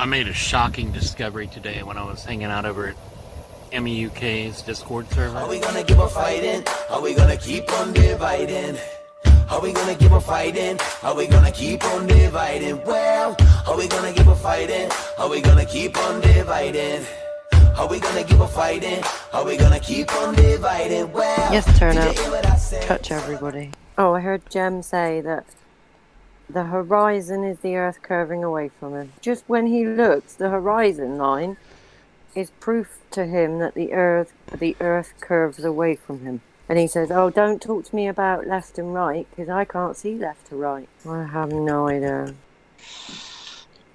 I made a shocking discovery today when I was hanging out over at MEUK's Discord server. Are we gonna keep on fighting? Are we gonna keep on dividing? Are we gonna keep on fighting? Are we gonna keep on dividing? Well, are we gonna keep on fighting? Are we gonna keep on dividing? Are we gonna keep on fighting? Are we gonna keep on dividing? Well, Yes, turn up. Touch everybody. Oh, I heard Jem say that the horizon is the Earth curving away from him. Just when he looks, the horizon line is proof to him that the Earth curves away from him. And he says, "Oh, don't talk to me about left and right, because I can't see left to right." I have no idea.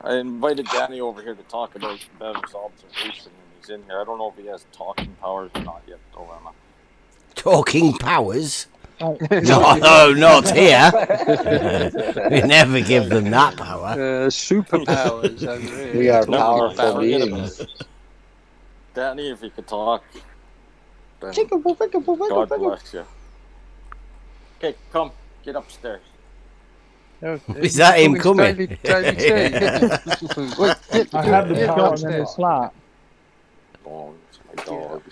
I invited Danny over here to talk about Bev's observation when he's in here. I don't know if he has talking powers or not yet, though, Emma. Talking powers? No, not here. We never give them that power. Superpowers. We are powerful beings. Danny, if you could talk, then God bless you. Okay, come, get upstairs. Is that him coming? I have the power in his slot. Bones, my dog.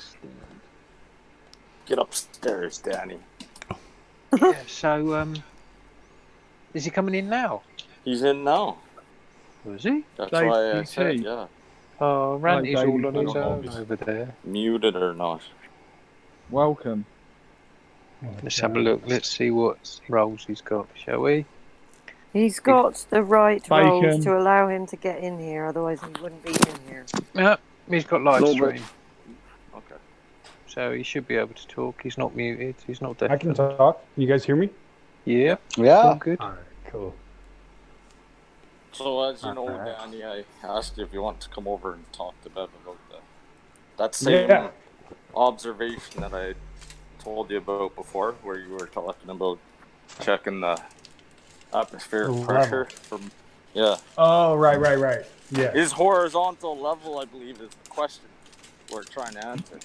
Get upstairs, Danny. Yeah, so, is he coming in now? He's in now. Was he? That's why I said, yeah. Oh, Randy's all on his own over there. Muted or not. Welcome. Let's have a look. Let's see what roles he's got, shall we? He's got the right Bacon. roles to allow him to get in here, otherwise he wouldn't be in here. Yeah, he's got live stream. Okay. So he should be able to talk. He's not muted. He's not deaf. I can talk. You guys hear me? Yeah. Yeah. All good. All right, cool. So as you know, Danny, I asked you if you want to come over and talk to Bev about that same observation that I told you about before, where you were talking about checking the atmospheric pressure from, Oh, right. Yeah. Is horizontal level, I believe, is the question we're trying to answer.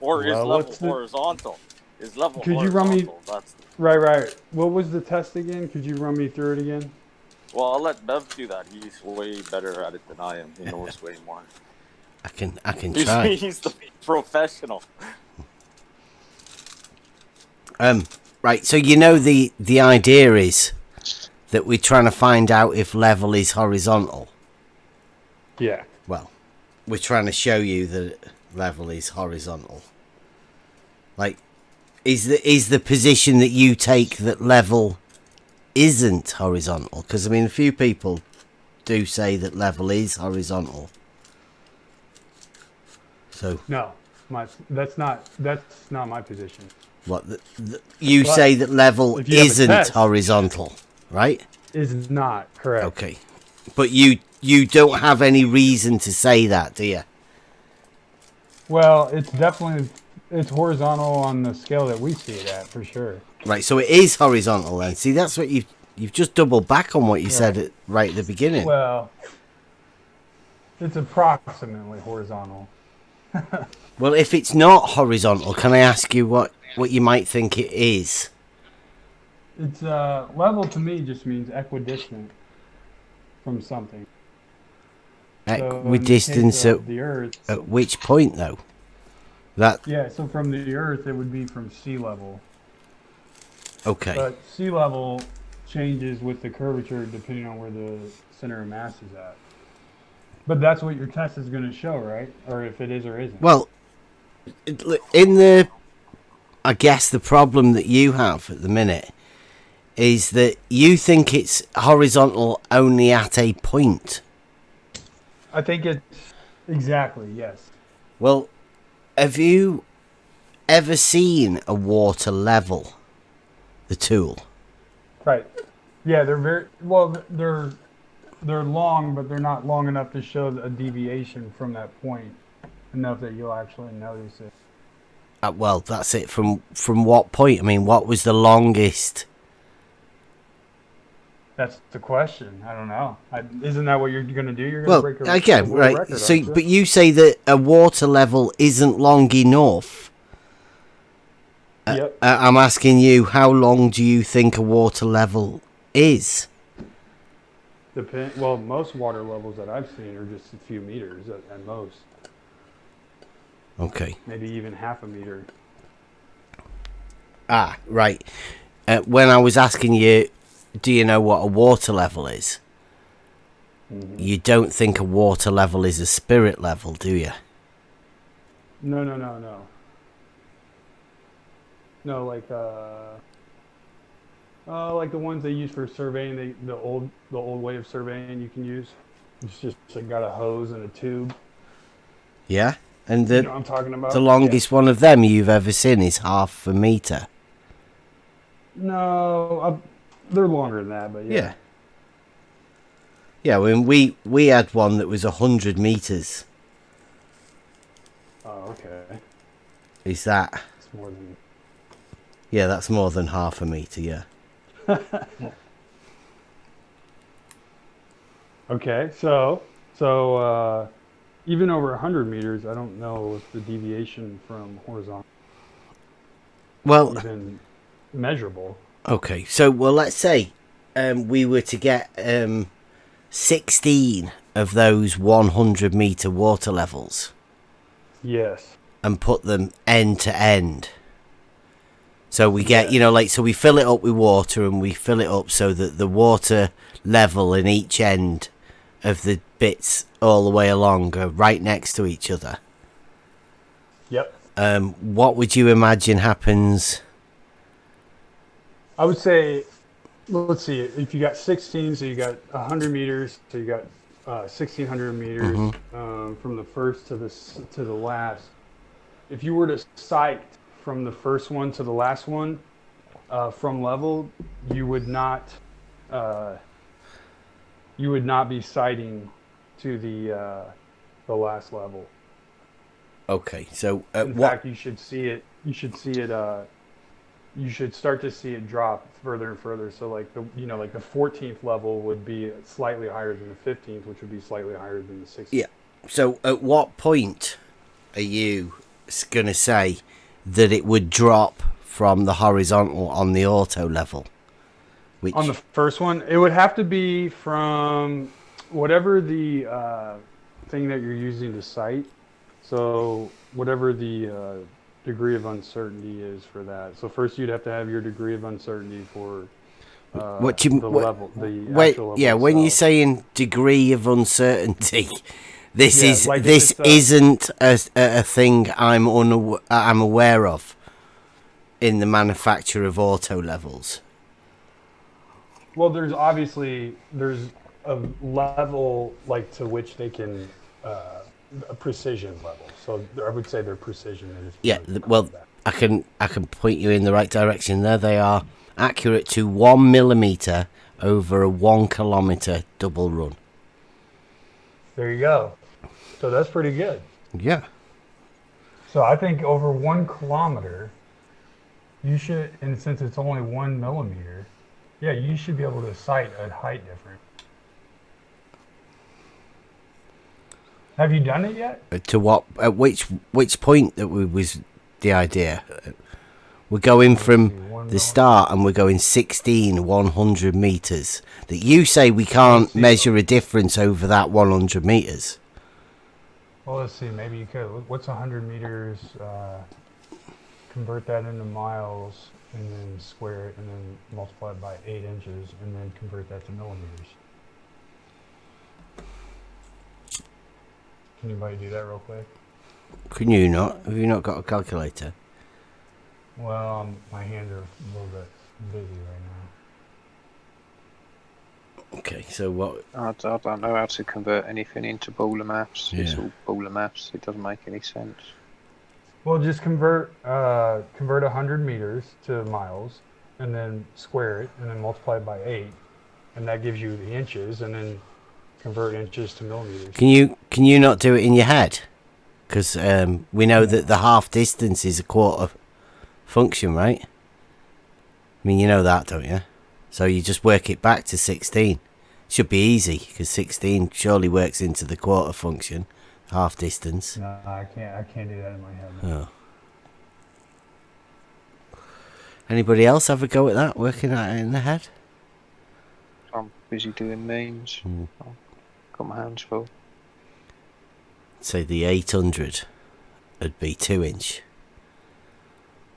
Or is level horizontal? Is level Could horizontal? you run me? That's Right. What was the test again? Could you run me through it again? Well, I'll let Bev do that. He's way better at it than I am. He knows way more. I can try. He's the professional. Right, so you know the idea is that we're trying to find out if level is horizontal. Yeah. Well, we're trying to show you that level is horizontal. Like, is the position that you take that level isn't horizontal? Because I mean, a few people do say that level is horizontal. So No, that's not my position. what you say that level if you have a isn't test- horizontal, right? Is not correct. Okay, but you don't have any reason to say that, do you? Well, it's horizontal on the scale that we see it at, for sure. Right, so it is horizontal then. See, that's what you've just doubled back on what you said right at the beginning. Well, it's approximately horizontal. Well, if it's not horizontal, can I ask you what you might think it is? It's level to me just means equidistant from something. Equidistance So in the case of the Earth. at which point though? Yeah, so from the Earth, it would be from sea level. Okay. But sea level changes with the curvature depending on where the center of mass is at. But that's what your test is going to show, right? Or if it is or isn't. Well, I guess the problem that you have at the minute is that you think it's horizontal only at a point. I think it's exactly, yes. Well, have you ever seen a water level? The tool. Right. Yeah, they're they're long, but they're not long enough to show a deviation from that point enough that you'll actually notice it. Well, that's it. From what point? I mean, what was the longest? That's the question. I don't know. Isn't that what you're going to do? You're going to break a again, world right? record, So, aren't you? but you say that a water level isn't long enough. Yep. I'm asking you, how long do you think a water level is? Well, most water levels that I've seen are just a few meters at most. Okay. Maybe even half a meter. Ah, right. When I was asking you, do you know what a water level is? Mm-hmm. You don't think a water level is a spirit level, do you? No. No, like the ones they use for surveying, the old way of surveying you can use. It's just like got a hose and a tube. Yeah. And You know what I'm talking about? the longest one of them you've ever seen is half a meter. No, they're longer than that, but yeah. Yeah, when we had one that was 100 meters. Oh, okay. Is that? It's more than. Yeah, that's more than half a meter. Yeah. Okay, so even over 100 meters, I don't know if the deviation from horizontal Well, is even measurable. okay. So, well, let's say we were to get 16 of those 100 meter water levels Yes. and put them end to end. So we get, so we fill it up with water and we fill it up so that the water level in each end of the bits all the way along are right next to each other. Yep. What would you imagine happens? I would say, let's see, if you got 16, so you got 100 meters, so you got 1,600 meters from the first to the last. If you were to sight from the first one to the last one from level, you would not be sighting to the last level. Okay, so In fact, you should see it. You should see it. You should start to see it drop further and further. So like the 14th level would be slightly higher than the 15th, which would be slightly higher than the 16th. Yeah. So at what point are you going to say that it would drop from the horizontal on the auto level? Which... On the first one, it would have to be from whatever the thing that you're using to sight. So whatever the degree of uncertainty is for that. So first you'd have to have your degree of uncertainty for actual level. Yeah, when you're saying degree of uncertainty, this like isn't a thing I'm aware of in the manufacture of auto levels. Well, there's a level like to which they can a precision level. So I would say they're precision. Yeah, well, I can point you in the right direction. There they are, accurate to 1 millimeter over a 1 kilometer double run. There you go. So that's pretty good. Yeah. So I think over 1 kilometer, you should, and since it's only 1 millimeter, yeah, you should be able to sight a height difference. Have you done it yet? To what? At which point that was the idea? We're going from the start and we're going 16 100 meters. That you say we can't measure a difference over that 100 meters. Well, let's see. Maybe you could. What's 100 meters? Convert that into miles, and then square it, and then multiply it by 8 inches, and then convert that to millimeters. Can anybody do that real quick? Can you not? Have you not got a calculator? Well, my hands are a little bit busy right now. Okay, so what? I don't know how to convert anything into Bowler maps. Yeah. It's all Bowler maps. It doesn't make any sense. Well, just convert 100 meters to miles, and then square it, and then multiply it by 8, and that gives you the inches, and then convert inches to millimeters. Can you not do it in your head? Because we know that the half distance is a quarter function, right? I mean, you know that, don't you? So you just work it back to 16. Should be easy, because 16 surely works into the quarter function, half distance. No, I can't do that in my head. Oh. Anybody else have a go at that, working at it in the head? busy doing memes. I've got my hands full. So the 800 would be 2-inch.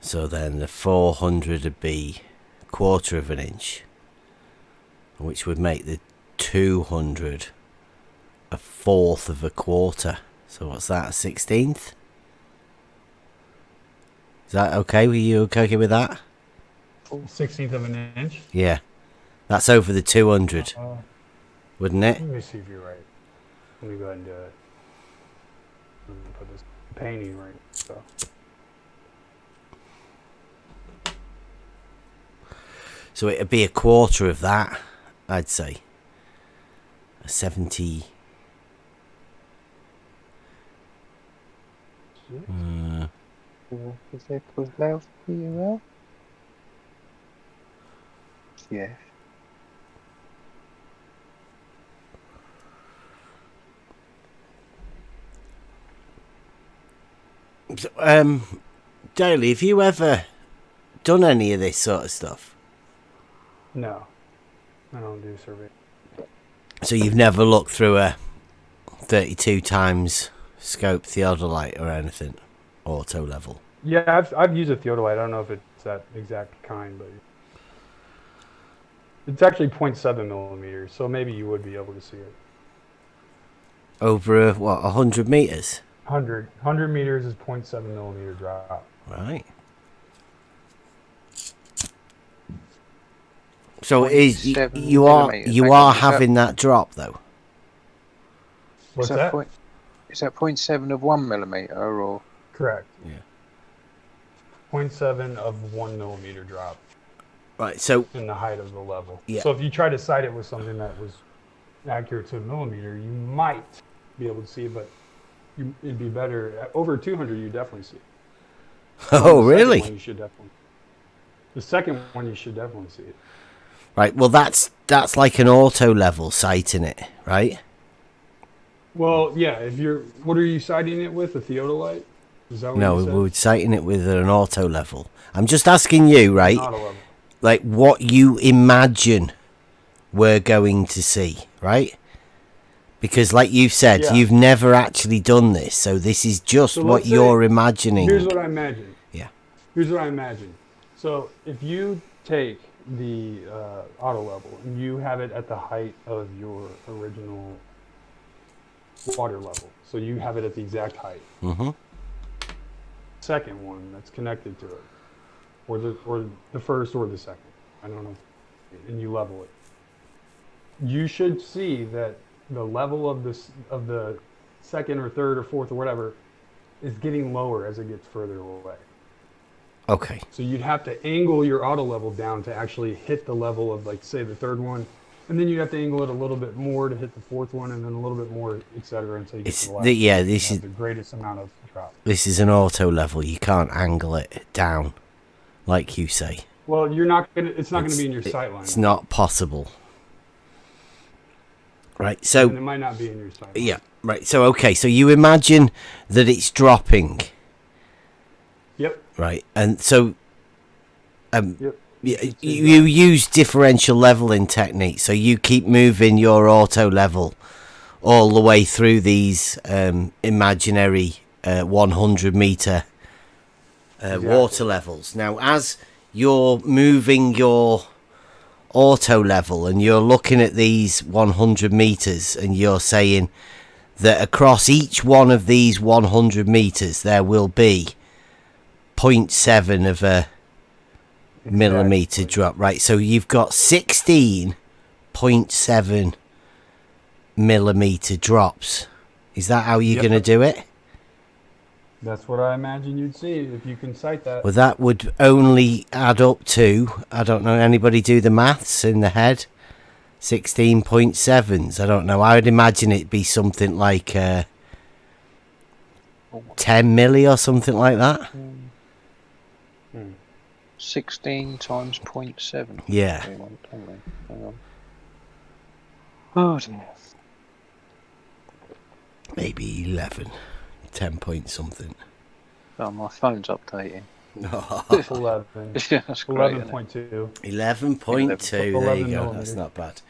So then the 400 would be 1/4 of an inch, which would make the 200 1/4 of a quarter. So what's that, a 16th? Is that okay? Were you okay with that? 1/16 of an inch. Yeah. That's over the 200, wouldn't it? Let me see if you're right. Let me go ahead and do it. Let me put this painting right. So. So it'd be 1/4 of that, I'd say. A 70. Is there close loud for you, well? Yeah. Daly, have you ever done any of this sort of stuff? No, I don't do survey. So you've never looked through a 32 times scope theodolite or anything, auto level? Yeah, I've used a theodolite. I don't know if it's that exact kind, but it's actually 0.7 millimeters. So maybe you would be able to see it. Over 100 meters? 100 meters is 0.7 millimeter drop. Right. So it is you 0.7 are millimetres. you Hang are on, is that- having that drop though? What's that? Is that 0.7 of 1 millimeter or? Correct. Yeah. 0.7 of 1 millimeter drop Right. So in the height of the level. Yeah. So if you try to sight it with something that was accurate to a millimeter, you might be able to see it, but it'd be better over 200. You definitely see it. oh The second really? one you should definitely. The second one you should definitely see it. Right. Well, that's like an auto level sighting it, right? Well, yeah. If you're, what are you sighting it with? A theodolite? Is that what No, you we said? were sighting it with an auto level. I'm just asking you, right? Not a level. Like what you imagine we're going to see, right? Because like you've said, Yeah. you've never actually done this, so this is just So what let's say- you're imagining. Here's what I imagine. Yeah. Here's what I imagine. So if you take the auto level and you have it at the height of your original water level, so you have it at the exact height. Mm-hmm. Second one that's connected to it, or the first or the second, I don't know, and you level it. You should see that the level of the second or third or fourth or whatever is getting lower as it gets further away. Okay. So you'd have to angle your auto level down to actually hit the level of, like, say, the third one, and then you'd have to angle it a little bit more to hit the fourth one, and then a little bit more, etc., until you get It's to the last. the, yeah. one. You This have is the greatest amount of drop. this is an auto level. You can't angle it down, like you say. Well, you're not gonna. It's not gonna be in your It's- sight line. It's not possible. Right. And So it might not be in your sight line. yeah. Right. So okay. So you imagine that it's dropping. Yep. Right. And so Yep. you use differential leveling techniques, so you keep moving your auto level all the way through these imaginary 100 meter water levels. Now, as you're moving your auto level and you're looking at these 100 meters and you're saying that across each one of these 100 meters there will be 0.7 of a millimeter drop, right? So you've got 16.7 millimeter drops. Is that how you're Yep. going to do it? That's what I imagine you'd see if you can sight that. Well, that would only add up to, I don't know, anybody do the maths in the head? 16.7s, I don't know. I would imagine it'd be something like 10 milli or something like that. 16 times 0.7. Yeah. Hang on. Oh dear. Maybe 11. 10 point something. Oh, my phone's updating. 11. Yeah, that's great. isn't it? 11.2. 11.2, there you 11 go, millimeters. that's not bad.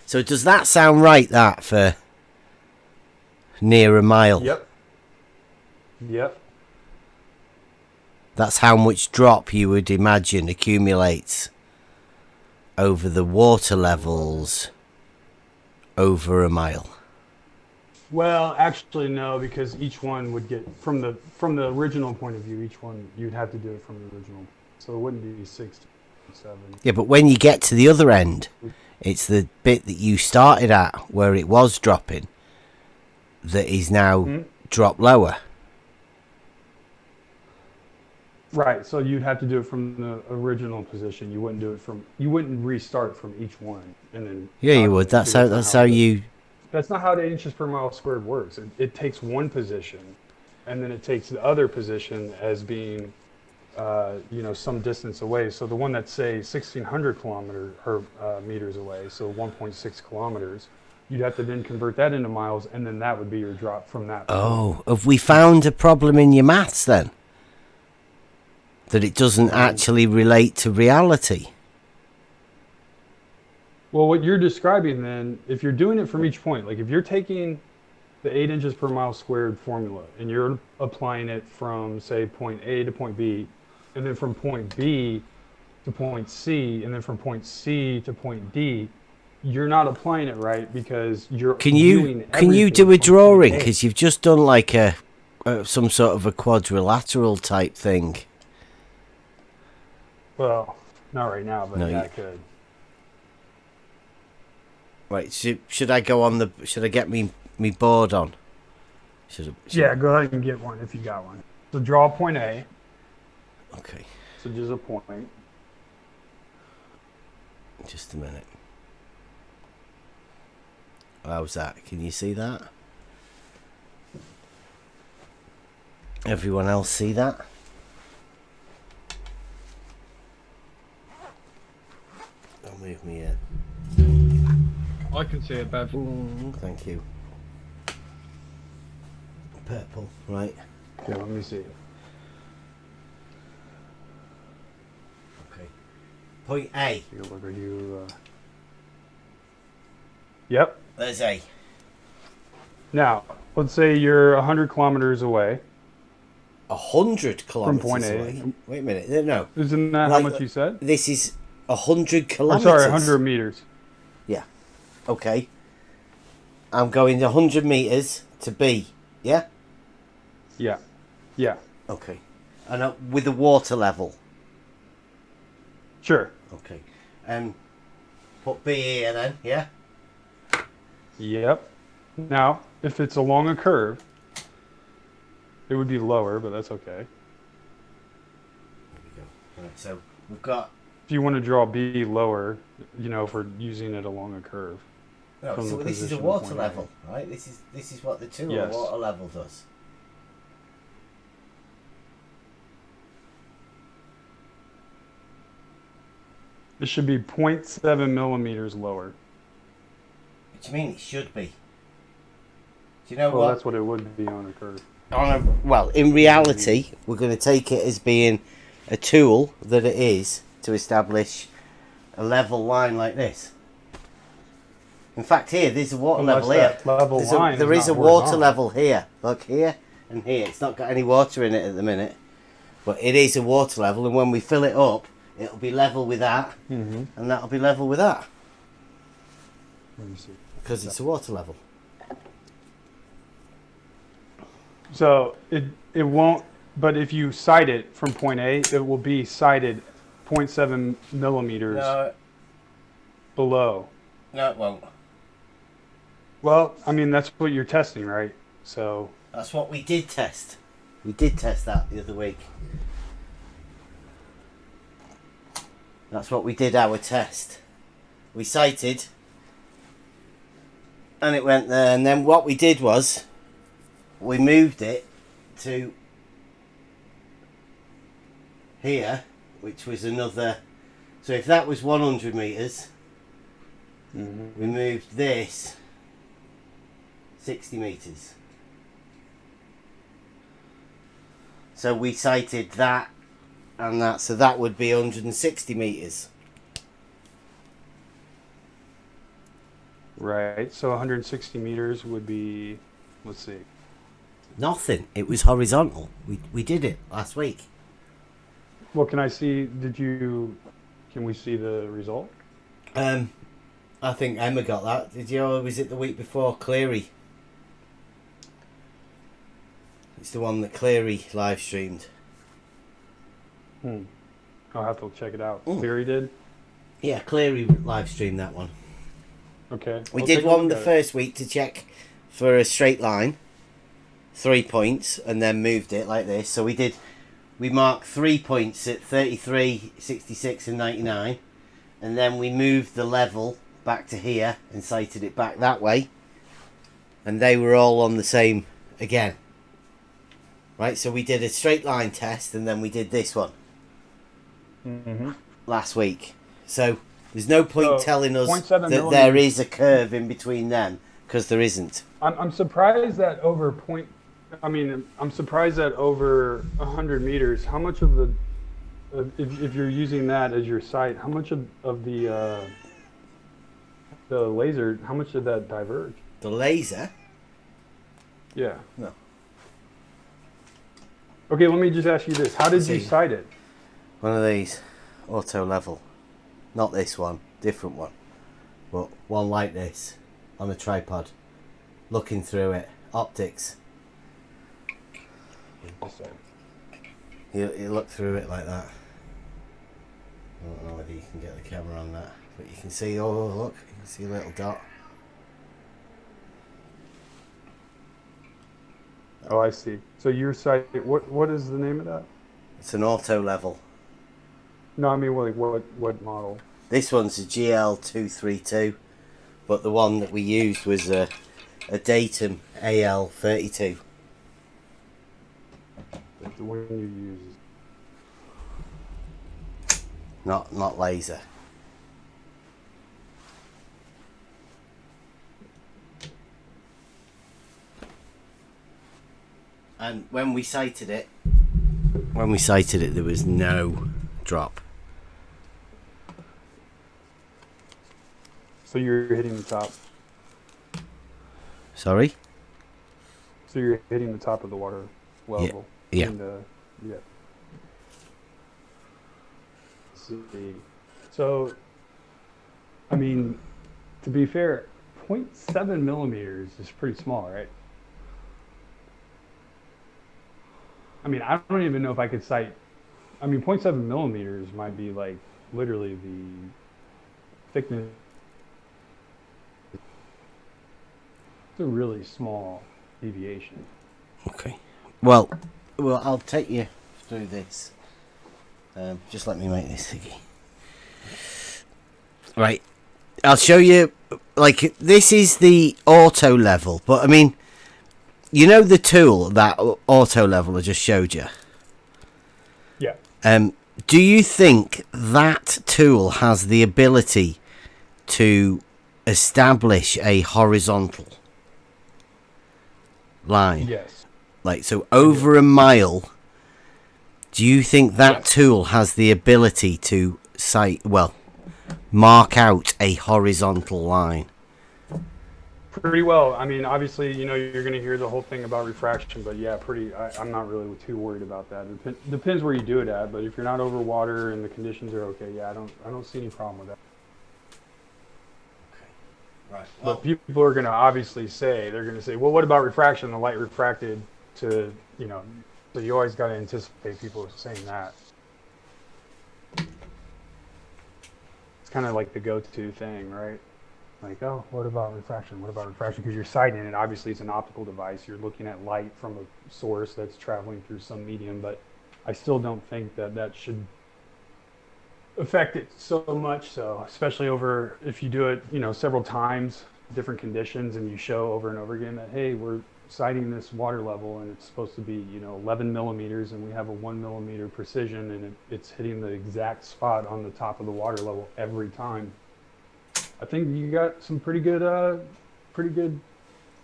So does that sound right, that, for near a mile? Yep. Yep. That's how much drop you would imagine accumulates over the water levels over a mile. Well, actually, no, because each one would get from the original point of view. Each one you'd have to do it from the original, so it wouldn't be 6 to 7. Yeah, but when you get to the other end, it's the bit that you started at where it was dropping that is now dropped lower. Right. So you'd have to do it from the original position. You wouldn't do it from. You wouldn't restart from each one and then. Yeah, you would. That's how you. That's not how the inches per mile squared works. It takes one position, and then it takes the other position as being, some distance away. So the one that's say 1,600 kilometers or meters away, so 1.6 kilometers, you'd have to then convert that into miles, and then that would be your drop from that. Oh, have we found a problem in your maths then? That it doesn't actually relate to reality? Well, what you're describing then, if you're doing it from each point, like if you're taking the 8 inches per mile squared formula and you're applying it from, say, point A to point B, and then from point B to point C, and then from point C to point D, you're not applying it right because you're Can you do a drawing? Because you've just done like a some sort of a quadrilateral type thing. Well, not right now, but No, yeah, I could. Right, should I go on the? Should I get me board on? Yeah, go ahead and get one if you got one. So draw point A. Okay, So just a point. just a minute. How's that? Can you see that? Everyone else see that? I'll move me in. I can see it, Bev. Thank you. Purple, right? Yeah, let me see it. Okay. Point A. Take a look at you. Yep. There's A. Now, let's say you're 100 kilometers away. 100 kilometers point A. away. Wait a minute. No. Isn't that Like, how much you said? This is 100 Or kilometers. sorry, 100 meters. Yeah. Okay. I'm going 100 meters to B. Yeah. Yeah. Yeah. Okay. And with the water level. Sure. Okay. Put B here then. Yeah. Yep. Now, if it's along a curve, it would be lower, but that's okay. There we go. Right. So we've got. If you want to draw B lower, if we're using it along a curve. No, from so the this is a position of water point A. level, right? This is what the tool Yes. water level does. It should be 0.7 millimeters lower. What do you mean it should be? Do you know Well, what? that's what it would be on a curve. Well, in reality, we're going to take it as being a tool that it is to establish a level line like this. In fact, here, there's a water Unless level here. that level line There is is a not water horizontal. level here. Look, here and here. It's not got any water in it at the minute. But it is a water level, and when we fill it up, it'll be level with that, and that'll be level with that. Let me see. Because it's a water level. So it won't, but if you sight it from point A, it will be sighted 0.7 millimeters below. No, it won't. Well, I mean, that's what you're testing, right? So That's what we did test. We did test that the other week. That's what we did our test. We sighted, and it went there. And then what we did was, we moved it to here, which was another. So if that was 100 meters, we moved this 60 meters. So we sighted that and that, so that would be 160 meters. Right. So 160 meters would be, let's see. Nothing. It was horizontal. We did it last week. Well, can I see? Can we see the result? I think Emma got that. Did you? Or was it the week before Cleary? It's the one that Cleary live streamed. I'll have to check it out. Mm. Cleary did? Yeah, Cleary live streamed that one. Okay. We I'll did take a one look the at it. first week to check for a straight line, 3 points, and then moved it like this. So we marked 3 points at 33, 66 and 99, and then we moved the level back to here and sighted it back that way, and they were all on the same again. Right, so we did a straight line test, and then we did this one last week. So there's no point So, telling us 0.7 that there millimeters. is a curve in between them, because there isn't. I'm surprised that I'm surprised that over 100 meters, how much of the, if you're using that as your sight, how much of the laser, how much did that diverge? The laser? Yeah. No. Okay, let me just ask you this. How did you See. sight it? One of these, auto level. Not this one, different one. But one like this, on a tripod. Looking through it. Optics. You look through it like that. I don't know whether you can get the camera on that. But you can see, oh look, you can see a little dot. Oh, I see. So your sight, what is the name of that? It's an auto level. No, I mean, like, what model? This one's a GL232, but the one that we used was a Datum AL32. The one you use. Not laser. And when we sighted it, there was no drop. So you're hitting the top. Sorry? So you're hitting the top of the water level. Yeah. And, yeah. Let's see. So, I mean, to be fair, 0.7 millimeters is pretty small, right? I mean, I don't even know if I could sight. I mean, 0.7 millimeters might be like literally the thickness. It's a really small deviation. Okay. Well, I'll take you through this. Just let me make this thingy. Right. I'll show you, like, this is the auto level, but I mean, you know the tool, that auto level I just showed you? Yeah. Do you think that tool has the ability to establish a horizontal line? Yes. Like, so over a mile, do you think that tool has the ability to mark out a horizontal line? Pretty well. I mean, obviously, you know, you're going to hear the whole thing about refraction, but yeah, I'm not really too worried about that. It depends where you do it at, but if you're not over water and the conditions are okay, yeah, I don't see any problem with that. Right. But people are going to obviously say, they're going to say, well, what about refraction? The light refracted to, you know, so you always got to anticipate people saying that. It's kind of like the go-to thing, right? Like, oh, what about refraction? What about refraction? Because you're sighting it. Obviously, it's an optical device. You're looking at light from a source that's traveling through some medium. But I still don't think that should affect it so much. So, especially over if you do it, you know, several times, different conditions, and you show over and over again that, hey, we're sighting this water level, and it's supposed to be, you know, 11 millimeters, and we have a 1 millimeter precision, and it's hitting the exact spot on the top of the water level every time. I think you got some pretty good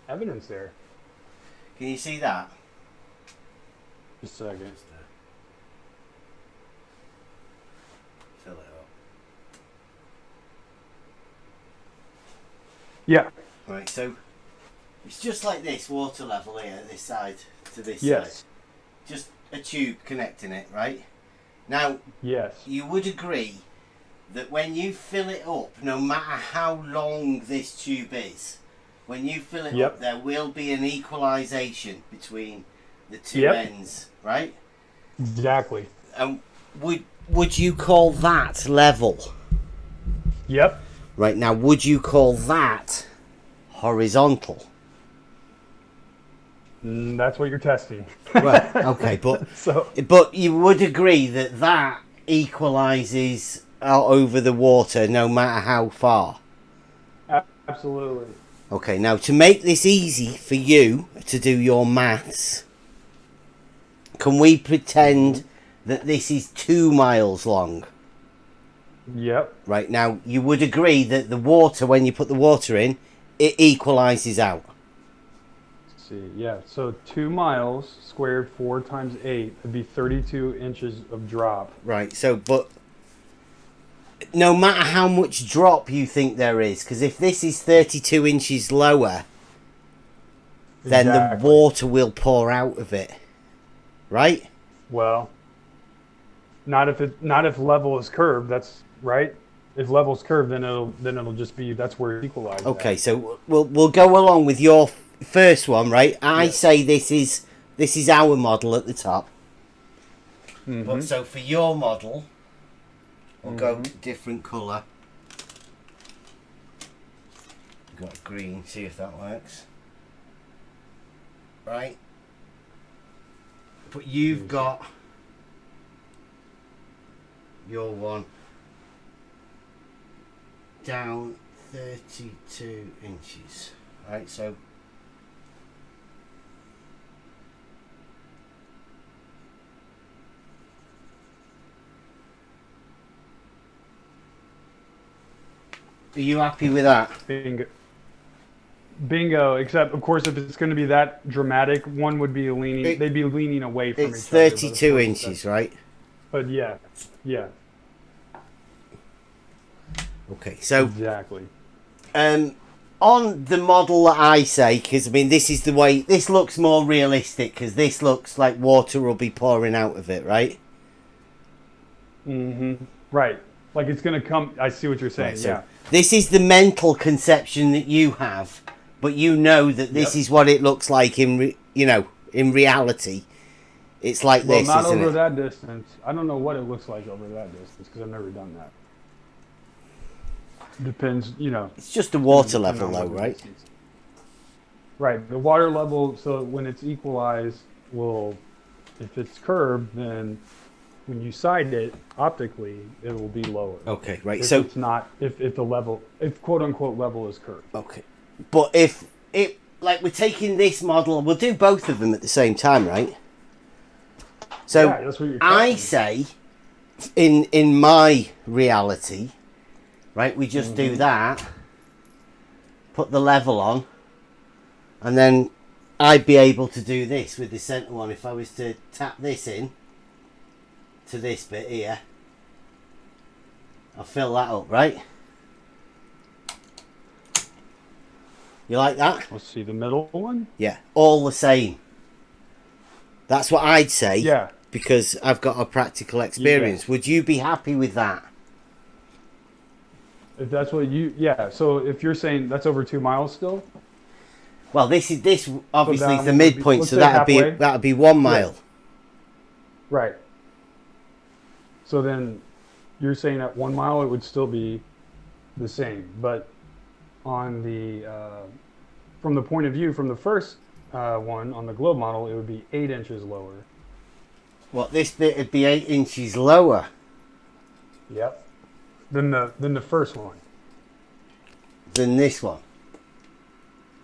evidence there. Can you see that? Just a second. Fill it up. Yeah. Right, so it's just like this water level here, this side to this Yes. side. Just a tube connecting it, right? Now, Yes. you would agree that when you fill it up, no matter how long this tube is, when you fill it Yep. up, there will be an equalization between the two Yep. ends, right? Exactly. And would you call that level? Yep. Right, now would you call that horizontal? That's what you're testing. Right, okay, So but you would agree that that equalizes out over the water no matter how far. absolutely. Okay, now to make this easy for you to do your maths, can we pretend that this is 2 miles long? Yep. Right, now you would agree that the water, when you put the water in, it equalizes out. Let's see. Yeah. So 2 miles squared 4 times 8 would be 32 inches of drop. Right, so, but no matter how much drop you think there is, because if this is 32 inches lower, then the Exactly. water will pour out of it. Right? Well, not if level is curved. That's right. If level's curved, then it'll just be that's where it equalizes. Okay, so we'll go along with your first one, right? I say this is our model at the top. But so for your model, we'll go different colour. Got green. See if that works. Right. But you've got your one down 32 inches. Right, so are you happy with that? Bingo. Bingo. Except, of course, if it's going to be that dramatic, one would be leaning. They'd be leaning away from It's each other. 32 inches, right? But yeah, Okay, so exactly. on the model that I say, because I mean this is the way this looks more realistic, because this looks like water will be pouring out of it, right? Right. Like it's going to come. I see what you're saying. Right, so Yeah. this is the mental conception that you have, but you know that this is what it looks like in in reality. It's like Well, this, not isn't over it? that distance. I don't know what it looks like over that distance because I've never done that. Depends, It's just the water depending level, on though, what the right? distance is. Right. The water level. So when it's equalized, if it's curved, then when you side it optically, it will be lower. Okay, right. If So it's not, if the level, if quote unquote level is curved. okay, but if it like we're taking this model, we'll do both of them at the same time, right? So Yeah, that's what you're I testing. say, in my reality, right, we just do that, put the level on, and then I'd be able to do this with the centre one if I was to tap this in to this bit here. I'll fill that up, right? You like that? Let's see the middle one. Yeah, all the same. That's what I'd say. Yeah. Because I've got a practical experience. Yes. Would you be happy with that? If that's what yeah. So if you're saying that's over 2 miles still. Well, this obviously down is the would be- midpoint, let's so say halfway. that'd be 1 mile. Right. So then you're saying at 1 mile it would still be the same, but on the from the point of view from the first one on the globe model, it would be 8 inches lower. What, this bit would be 8 inches lower Yep. Than the first one. than this one,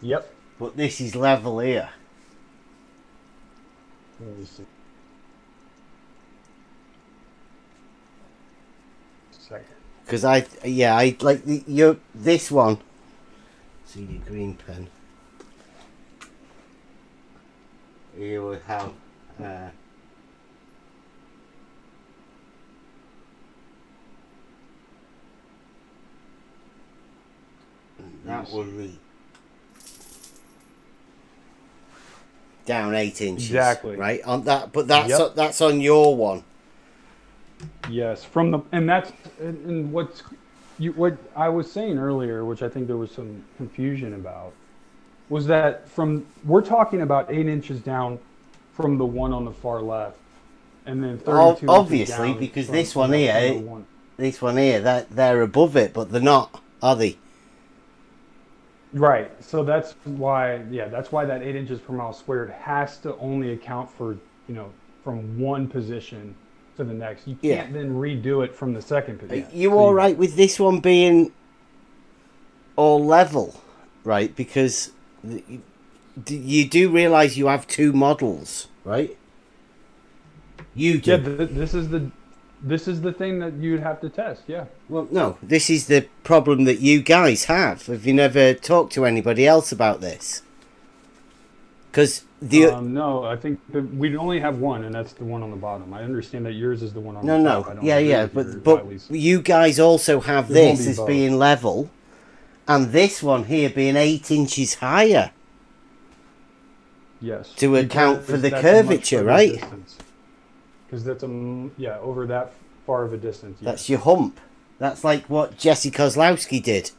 Yep. but this is level here. Let me see. Second. Because I like this one. See your green pen. You would have. That would be down 8 inches. Exactly. Right on that, but that's Yep. that's on your one. Yes, from the and that's and what I was saying earlier, which I think there was some confusion about, was that we're talking about 8 inches down from the one on the far left, and then 32 inches Obviously, down because from- this from one the here, one. this one here, that they're above it, but they're not, are they? Right. So that's why that 8 inches per mile squared has to only account for, from one position to the next. You Yeah. can't then redo it from the second Are position. you all right with this one being all level, right? Because you do realise you have two models, right? You do. Yeah, this is the thing that you'd have to test. Yeah. Well, no, this is the problem that you guys have. Have you never talked to anybody else about this? Because No, I think that we'd only have one, and that's the one on the bottom. I understand that yours is the one on the no, top. I don't yeah, agree yeah, with your but Wiley's. you guys also have There won't this be as both. being level, and this one here being 8 inches higher Yes. to account for the that's a much curvature, further right? distance. Because that's over that far of a distance. Yeah. That's your hump. That's like what Jesse Kozlowski did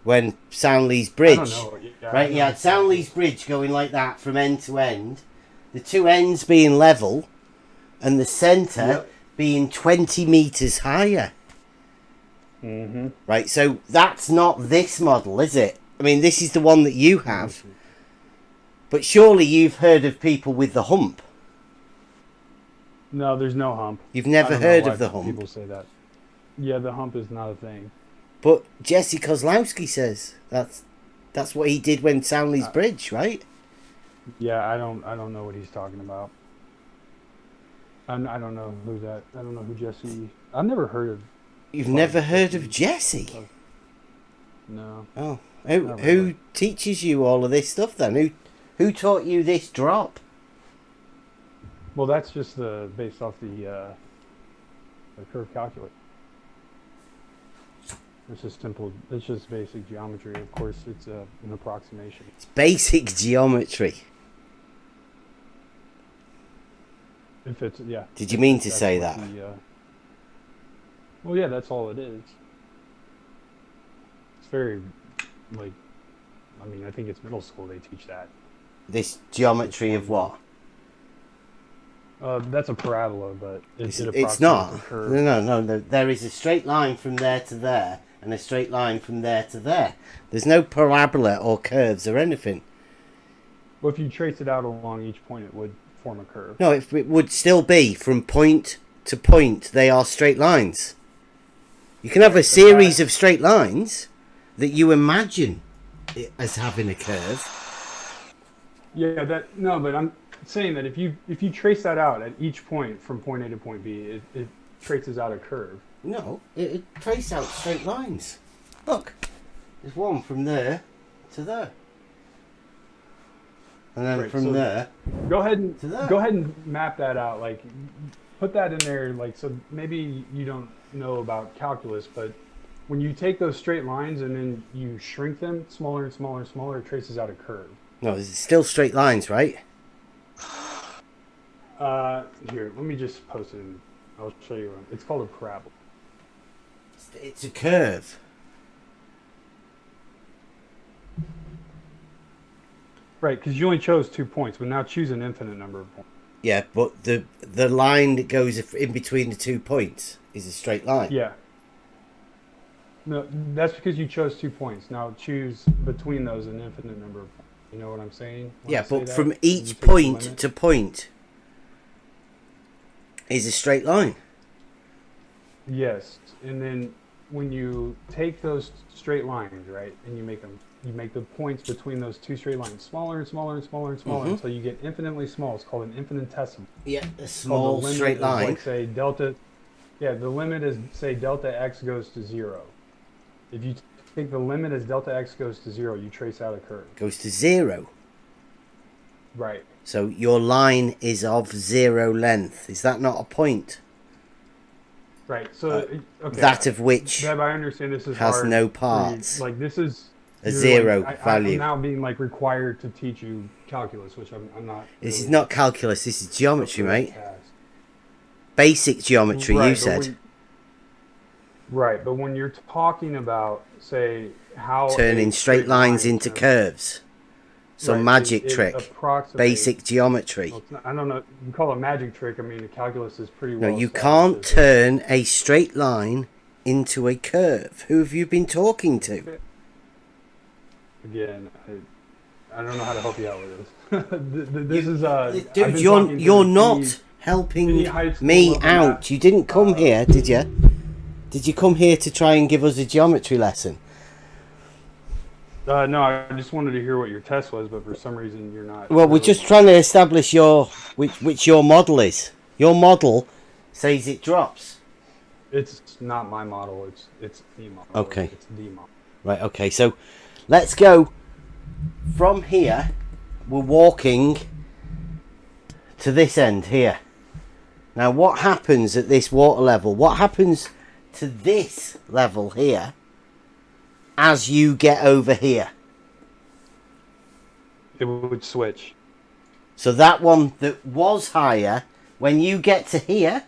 when Soundley's I Bridge. don't know. Yeah, I Right, don't you had know. Soundley's Bridge going like that from end to end, the two ends being level, and the centre Yep. being 20 metres higher. Mm-hmm. Right, so that's not this model, is it? I mean, this is the one that you have. But surely you've heard of people with the hump. No, there's no hump. You've I never don't know heard why of the hump. People say that. Yeah, the hump is not a thing. But Jesse Kozlowski says that's what he did when Soundley's Bridge, right? Yeah, I don't know what he's talking about. I don't know who that. I don't know who Jesse. I've never heard of. You've never heard of Jesse? No. Oh, Not who really. teaches you all of this stuff then? Who taught you this drop? Well, that's just based off the curve calculator. It's just simple. It's just basic geometry. Of course, it's an approximation. It's basic geometry. If it's Did you mean to that's say what that? Well, yeah, that's all it is. It's very, I think it's middle school they teach that. This geometry of what? That's a parabola, but It's approximates not. a curve. No. There is a straight line from there to there, and a straight line from there to there. There's no parabola or curves or anything. Well, if you trace it out along each point, it would form a curve. No, it would still be from point to point. They are straight lines. You can have a series of straight lines that you imagine it as having a curve. Yeah, but I'm saying that if you trace that out at each point from point A to point B, it traces out a curve. No, it traces out straight lines. Look, there's one from there to there, and then Right, from so there. Go ahead To that. and map that out. Like, put that in there. Like, so maybe you don't know about calculus, but when you take those straight lines and then you shrink them smaller and smaller and smaller, it traces out a curve. No, it's still straight lines, right? Here, let me just post it. I'll show you. It's called a parabola. It's a curve. Right, because you only chose 2 points, but now choose an infinite number of points. Yeah, but the line that goes in between the 2 points is a straight line. Yeah. No, that's because you chose 2 points. Now choose between those an infinite number of points. You know what I'm saying? when I Yeah, say but that? from When you each take the point limit? to point is a straight line. Yes, and then when you take those straight lines, right, and you make the points between those two straight lines smaller and smaller and smaller and smaller Mhm. until you get infinitely small. It's called an infinitesimal. Yeah, a Called small the limit straight is line. Like say delta. Yeah, the limit is say delta x goes to 0. If you take the limit as delta x goes to 0, you trace out a curve. Goes to 0. Right. So your line is of 0 length. Is that not a point? Right. So okay. That of which Deb, I understand this is has hard no for you. parts. Like this is a you're zero I'm value. now being like required to teach you calculus, which I'm not. This is really not calculus. This is up geometry, for that mate. task. Basic geometry. Right, You but said right, but when you're talking about, say, how turning a straight lines line into can- curves. Some right, magic it trick. approximates- Basic geometry. well, it's not, I don't know. You call it a magic trick. I mean, the calculus is pretty No, well. you established can't as turn a straight line into a curve. Who have you been talking to? Again, I don't know how to help you out with this. This is I've Dude, been you're talking to you're the not Any helping high school me level out. math, You didn't come here, did you? Did you come here to try and give us a geometry lesson? No, I just wanted to hear what your test was, but for some reason you're not. Well, we're really- just trying to establish which your model is. Your model says it drops. It's not my model. It's the model. Okay. It's the model. Right, okay, so let's go from here. We're walking to this end here. Now, what happens at this water level? What happens to this level here as you get over here? It would switch. So that one that was higher, when you get to here,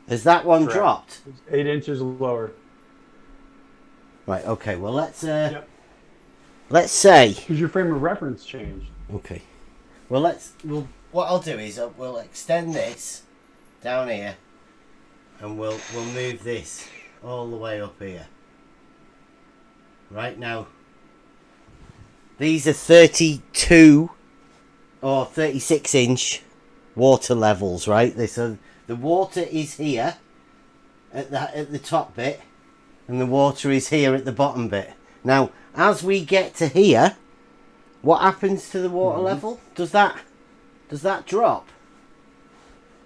has that one Correct. dropped? It's 8 inches lower. Right, okay, well let's Yep. let's say Because your frame of reference changed. okay. Well, what I'll do is we'll extend this down here, and we'll move this all the way up here. Right now, these are 32 or 36 inch water levels, right? The water is here at the top bit, and the water is here at the bottom bit. Now, as we get to here, what happens to the water level? Does that drop?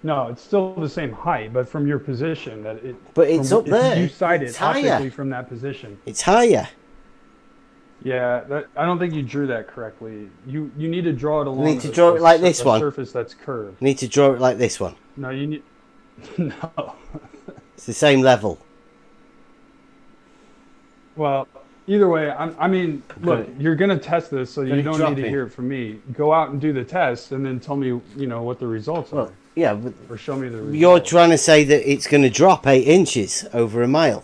No, it's still the same height, but from your position that it. But it's from- up there. You sight It's it higher. optically from that position. It's higher. Yeah, I don't think you drew that correctly. You need to draw it along. need to draw it like this a one. surface that's curved. You need to draw it like this one. No, you need. No. It's the same level. Well, either way, I mean, look, Okay. you're gonna test this, so you Gonna don't drop need to it. hear it from me. Go out and do the test, and then tell me, what the results Well, are, yeah, but or show me the results. you're trying to say that it's going to drop 8 inches over a mile.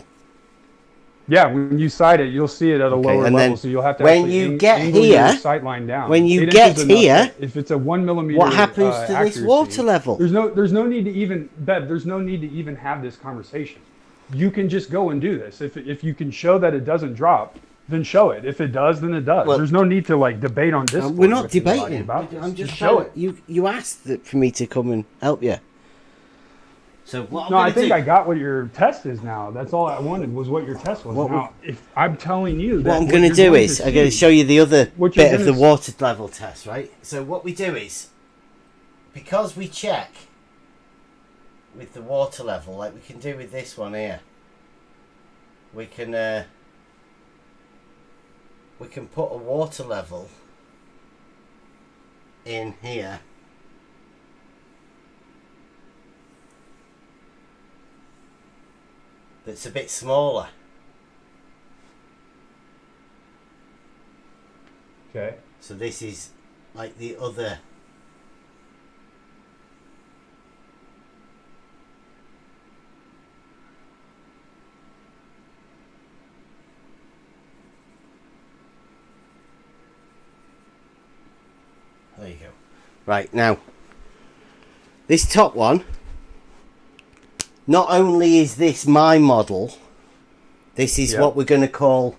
Yeah, when you sight it, you'll see it at a Okay, lower and level, then so you'll have to when actually you get angle here- your sight line down. when you 8 get inches is enough. here, If it's a 1 millimeter, What happens to this accuracy, water level? There's no need to even, Bev. There's no need to even have this conversation. You can just go and do this. If you can show that it doesn't drop, then show it. If it does, then it does. Well- There's no need to debate on this. We're not debating. about this. I'm just show trying it. You asked for me to come and help you. So what No, I'm I gonna think do, I got what your test is now. That's all I wanted was what your test was. What now, if I'm telling you that what I'm going to you're do going is to I'm going to see- show you the other what you're bit of gonna the s- water level test, right? So what we do is, because we check with the water level, like we can do with this one here, we can put a water level in here. That's a bit smaller. Okay. So this is like the other. There you go. Right, now, this top one, not only is this my model, this is Yeah. what we're going to call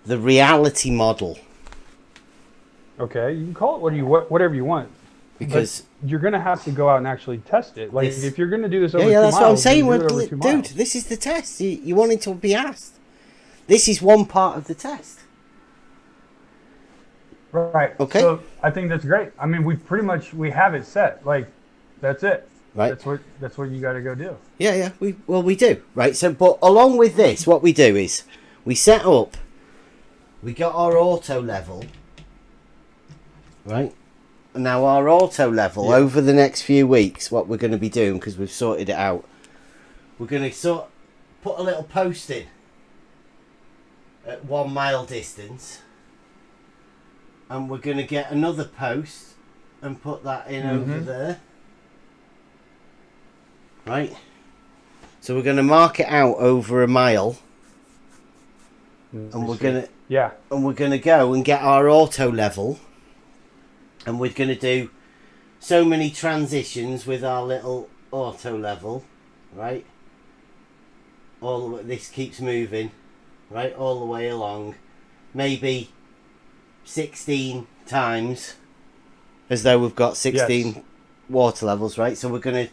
the reality model. Okay. You can call it whatever you want. Because But you're gonna have to go out and actually test it. Like This- if you're gonna do this over yeah, 2 that's what I'm miles, then saying. do it over Well, 2 dude, miles. this is the test. You wanted to be asked. This is one part of the test. Right. Okay. So I think that's great. I mean, we have it set. Like, that's it. Right. That's what you got to go do. Yeah. We do. Right. So, but along with this, what we do is we set up. We got our auto level. Right. Now our auto level Yeah. over the next few weeks, what we're going to be doing because we've sorted it out. We're going to put a little post in at 1 mile distance, and we're going to get another post and put that in over there. Right? So we're going to mark it out over a mile, and we're going to go and get our auto level, and we're going to do so many transitions with our little auto level, right? All the way, this keeps moving, right, all the way along, maybe 16 times, as though we've got 16 water levels, right? So we're gonna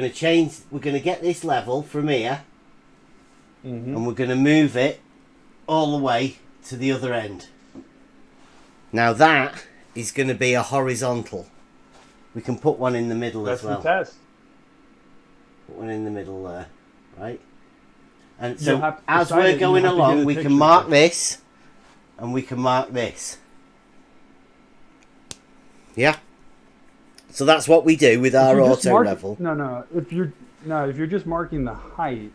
change, we're gonna get this level from here, and we're gonna move it all the way to the other end. Now that is gonna be a horizontal. We can put one in the middle as well. That's the test. Put one in the middle there, right? And so to as decide we're it, you going have to get along, a we can picture mark first. this, and we can mark this. Yeah. So that's what we do with our auto level. No. If you're just marking the height,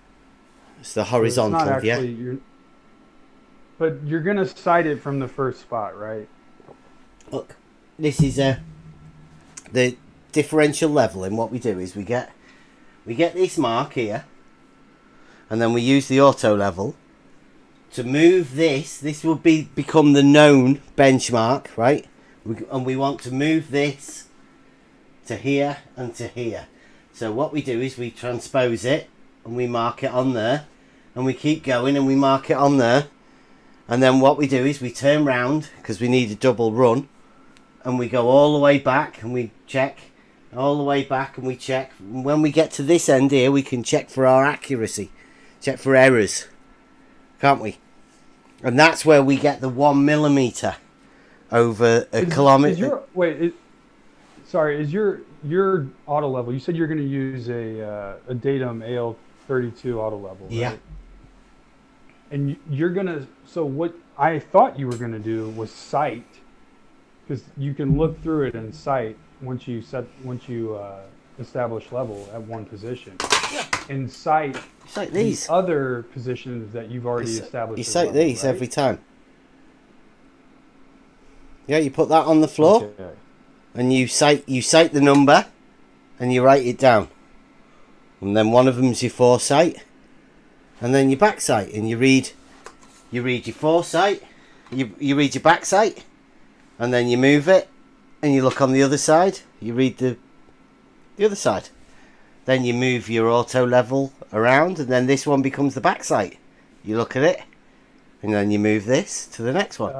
It's the it's horizontal, not actually, yeah. but you're gonna sight it from the first spot, right? Look, this is the differential level, and what we do is we get this mark here, and then we use the auto level to move this. This will become the known benchmark, right? And we want to move this to here and to here. So what we do is we transpose it and we mark it on there, and we keep going and we mark it on there, and then what we do is we turn round because we need a double run, and we go all the way back and we check, all the way back and we check. When we get to this end here, we can check for our accuracy, check for errors, can't we? And that's where we get the 1 millimeter over a kilometer. Is your auto level? You said you're going to use a Datum AL32 auto level, right? Yeah. And you're gonna. So what I thought you were going to do was sight, because you can look through it and sight once you establish level at one position, and sight these other positions that you've already established. You as sight level, these right? every time. Yeah, you put that on the floor. Okay. And you cite the number, and you write it down, and then one of them's your foresight, and then your backsight, and you read your foresight, you read your backsight, and then you move it, and you look on the other side, you read the other side, then you move your auto level around, and then this one becomes the backsight. You look at it, and then you move this to the next one.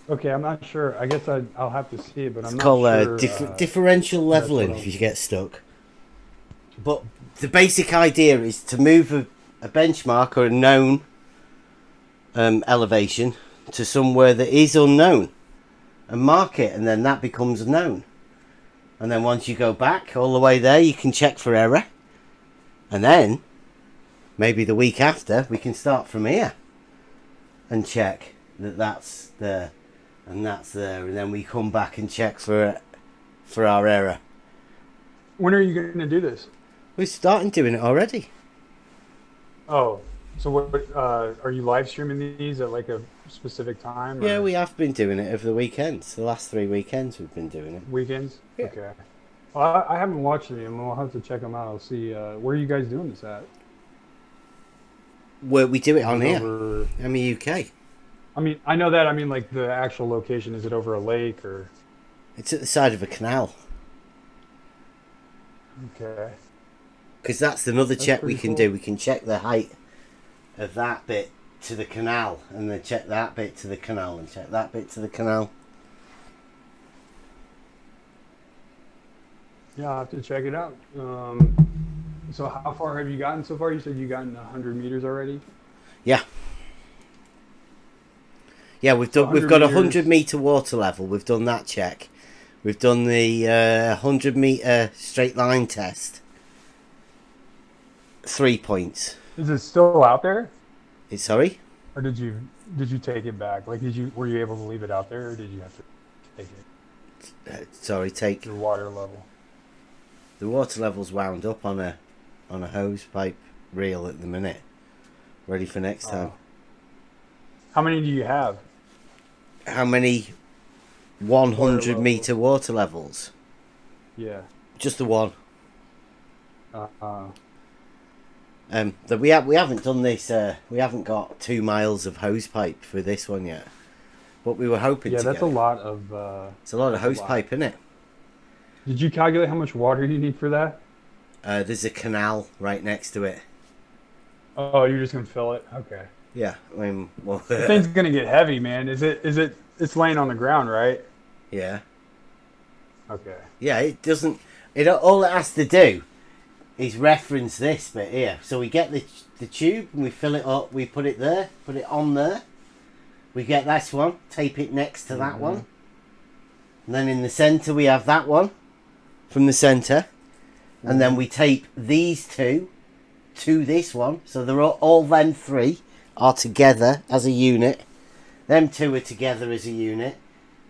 Okay, I'm not sure. I guess I'll have to see it, but It's I'm called not sure. differential leveling if you get stuck. But the basic idea is to move a benchmark or a known elevation to somewhere that is unknown and mark it, and then that becomes known. And then once you go back all the way there, you can check for error. And then maybe the week after, we can start from here and check that that's there. And that's there, and then we come back and check for our error. When are you going to do this? We're starting doing it already. Oh, so what? Are you live streaming these at like a specific time? Yeah, or we have been doing it over the weekends. The last 3 weekends we've been doing it. weekends. Yeah. Okay. Well, I haven't watched any of them. I'll have to check them out. I'll see. Where are you guys doing this at? Where we do it on here, Over, MEUK. I mean, I know that. I mean, like the actual location. Is it over a lake or? It's at the side of a canal. Okay. Because that's another check we pretty can cool. do. We can check the height of that bit to the canal, and then check that bit to the canal, and check that bit to the canal. Yeah, I'll have to check it out. So how far have you gotten so far? You said you gotten 100 meters already. Yeah. Yeah, we've got 100 a meters. 100-meter water level. We've done that check. We've done the 100-meter straight line test. 3 points. Is it still out there, Sorry? or did you take it back? Like, were you able to leave it out there, or did you have to take it? Sorry, take Your water level. the water level's wound up on a hose pipe reel at the minute, ready for next time. How many do you have? How many 100 meter water levels? Yeah. Just the one. Uh, That we haven't done this. We haven't got 2 miles of hose pipe for this one yet. But we were hoping yeah, to that's get a it. lot of. It's a lot of that's a hose lot. pipe, isn't it? Did you calculate how much water you need for that? There's a canal right next to it. Oh, you're just gonna fill it. Okay. Yeah, I mean, well, The thing's gonna get heavy, man. Is it? It's laying on the ground, right? yeah, Okay. yeah. It doesn't. It all it has to do is reference this bit here. So we get the tube and we fill it up. We put it there. Put it on there. We get this one. Tape it next to that one. And then in the centre we have that one from the centre. And then we tape these two to this one. So they're all them 3 are together as a unit. Them 2 are together as a unit.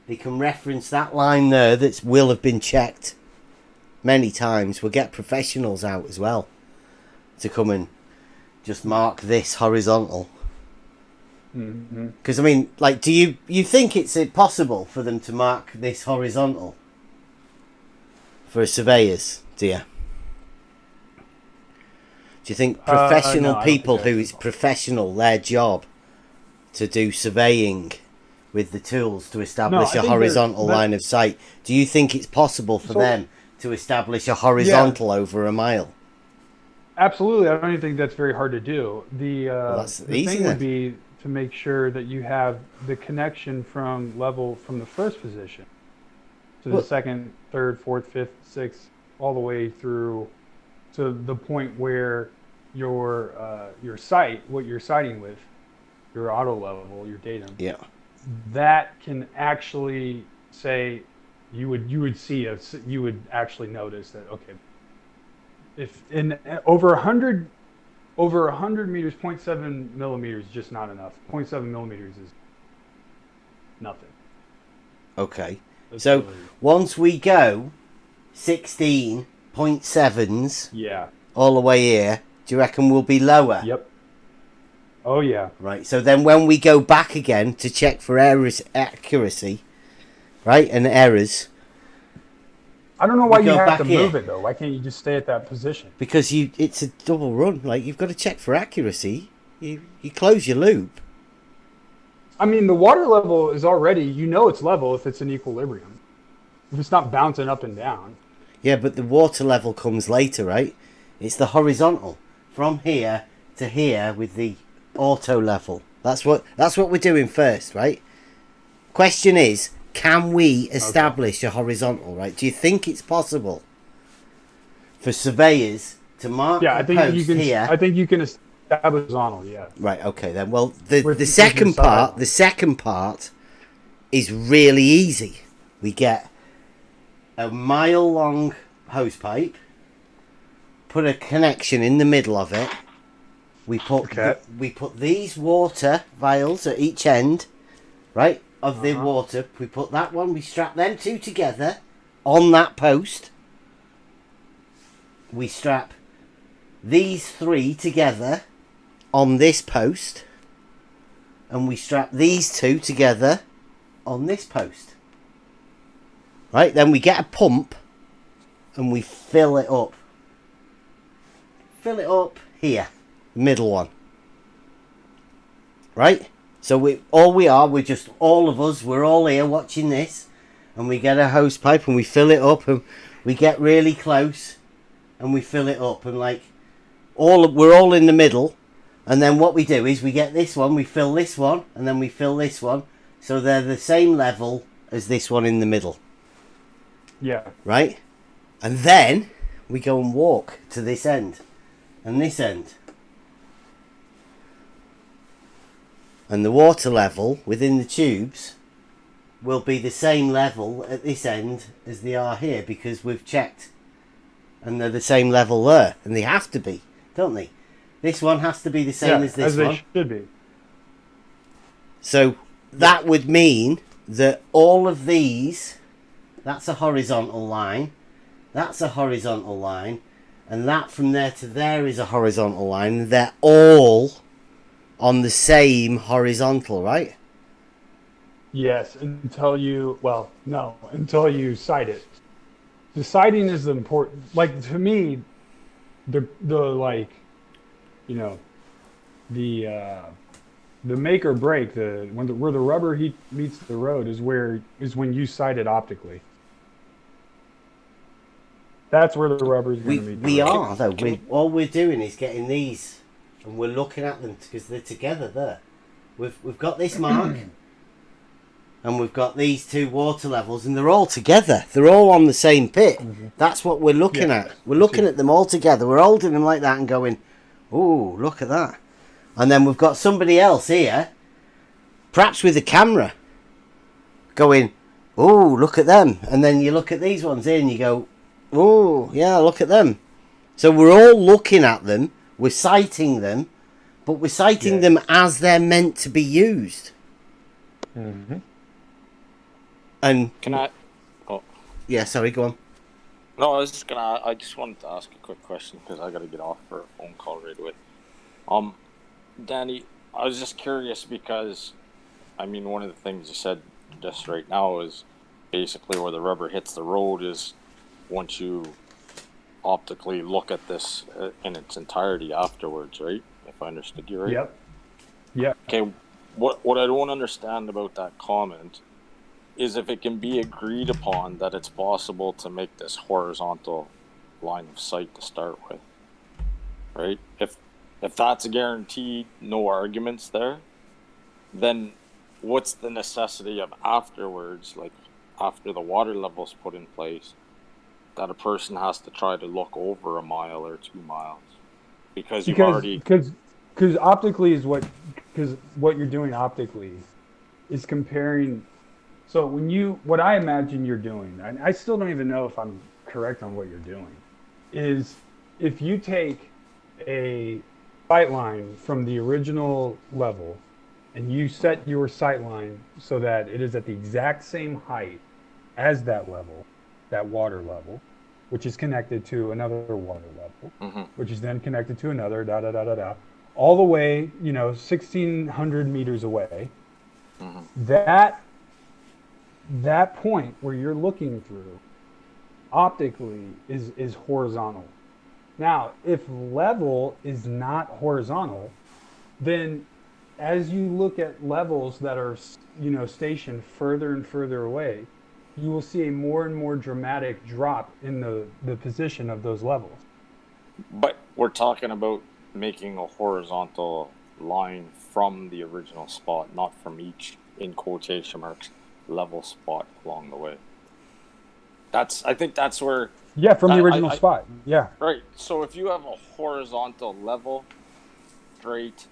They can reference that line there that will have been checked many times. We'll get professionals out as well to come and just mark this horizontal. Because I mean, like, do you think it's possible for them to mark this horizontal for surveyors? Do you? Do you think professional no, I don't people think who it's professional their job to do surveying with the tools to establish I a think horizontal that- line of sight? Do you think it's possible for So- them to establish a horizontal over a mile? Absolutely. I don't even think that's very hard to do. that's The easy thing then. would be to make sure that you have the connection from the first position to the Well- second, third, fourth, fifth, sixth, all the way through to the point where your site, what you're sighting with, your auto level, your datum, Yeah. that can actually say you would actually notice that, okay, if in over 100 meters, 0.7 millimeters is just not enough. 0.7 millimeters is nothing. Okay. That's So really- once we go 16.7s yeah. all the way here, do you reckon we'll be lower? Yep. Oh yeah. Right. So then when we go back again to check for errors, accuracy, right, and errors, I don't know why We you go have back to here. move it though. Why can't you just stay at that position? because it's a double run. Like, you've got to check for accuracy. You close your loop. I mean, the water level is already, it's level if it's in equilibrium. If it's not bouncing up and down. Yeah, but the water level comes later, right? It's the horizontal from here to here with the auto level. That's what we're doing first, right? Question is, can we establish a horizontal, right? Do you think it's possible for surveyors to mark Yeah, I the think post you can. here? I think you can establish horizontal. Yeah. Right, okay then. Well, the With second your side. part, is really easy. We get a mile long hose pipe, put a connection in the middle of it. We put Okay. we put these water vials at each end, right, of the water. We put that one. We strap them 2 together on that post. We strap these 3 together on this post, and we strap these 2 together on this post. Right, then we get a pump and we fill it up. Fill it up here, the middle one. Right? So we're all of us, we're all here watching this, and we get a hose pipe and we fill it up, and we get really close and we fill it up, and like we're all in the middle. And then what we do is we get this one, we fill this one, and then we fill this one. So they're the same level as this one in the middle. Yeah. Right? And then we go and walk to this end and this end. And the water level within the tubes will be the same level at this end as they are here, because we've checked. And they're the same level there. And they have to be, don't they? This one has to be the same as this they one. should be. So that would mean that all of these, that's a horizontal line, that's a horizontal line, and that from there to there is a horizontal line. They're all on the same horizontal, right? Yes, until you sight it. The sighting is important. Like to me, the like, you know, the make or break, where the rubber meets the road is when you sight it optically. That's where the rubber is going to meet the We road. are though. All we're doing is getting these, and we're looking at them because they're together there. We've got this mark, and we've got these two water levels, and they're all together. They're all on the same pit. That's what we're looking at. We're looking at them all together. We're holding them like that and going, "Oh, look at that!" And then we've got somebody else here, perhaps with a camera, going, "Oh, look at them!" And then you look at these ones here, and you go, "Oh, yeah, look at them." So we're all looking at them. We're sighting them, but we're sighting them as they're meant to be used. Mm-hmm. And Can I? Oh. yeah, sorry, go on. No, I just wanted to ask a quick question because I got to get off for a phone call right away. Danny, I was just curious because, I mean, one of the things you said just right now is basically where the rubber hits the road is once you optically look at this in its entirety afterwards, right? If I understood you right. Yep. Okay, what I don't understand about that comment is if it can be agreed upon that it's possible to make this horizontal line of sight to start with, right? If that's a guaranteed, no arguments there, then what's the necessity of afterwards, like after the water level's put in place, that a person has to try to look over a mile or 2 miles? Because optically because what you're doing optically is comparing. So what I imagine you're doing, and I still don't even know if I'm correct on what you're doing, is if you take a sight line from the original level and you set your sight line so that it is at the exact same height as that level, that water level, which is connected to another water level, which is then connected to another, all the way, 1,600 meters away. That point where you're looking through optically is horizontal. Now, if level is not horizontal, then as you look at levels that are, stationed further and further away, you will see a more and more dramatic drop in the position of those levels. But we're talking about making a horizontal line from the original spot, not from each, in quotation marks, level spot along the way. I think that's where... Yeah, from the original spot. Yeah. Right. So if you have a horizontal level, straight,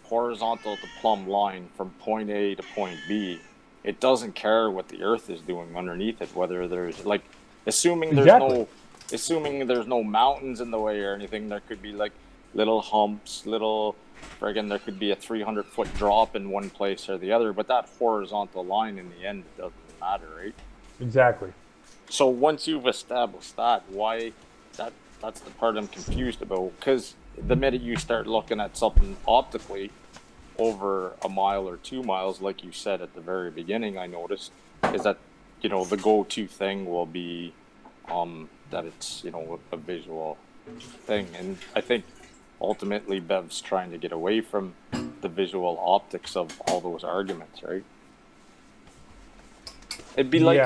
horizontal to plumb line from point A to point B, it doesn't care what the earth is doing underneath it, whether there's like, assuming there's no mountains in the way or anything, there could be like little humps, there could be a 300-foot drop in one place or the other, but that horizontal line in the end doesn't matter, right? Exactly. So once you've established that, why that's the part I'm confused about, because the minute you start looking at something optically over a mile or 2 miles, like you said at the very beginning, I noticed, is that, the go-to thing will be that it's, a visual thing. And I think ultimately Bev's trying to get away from the visual optics of all those arguments, right? It'd be like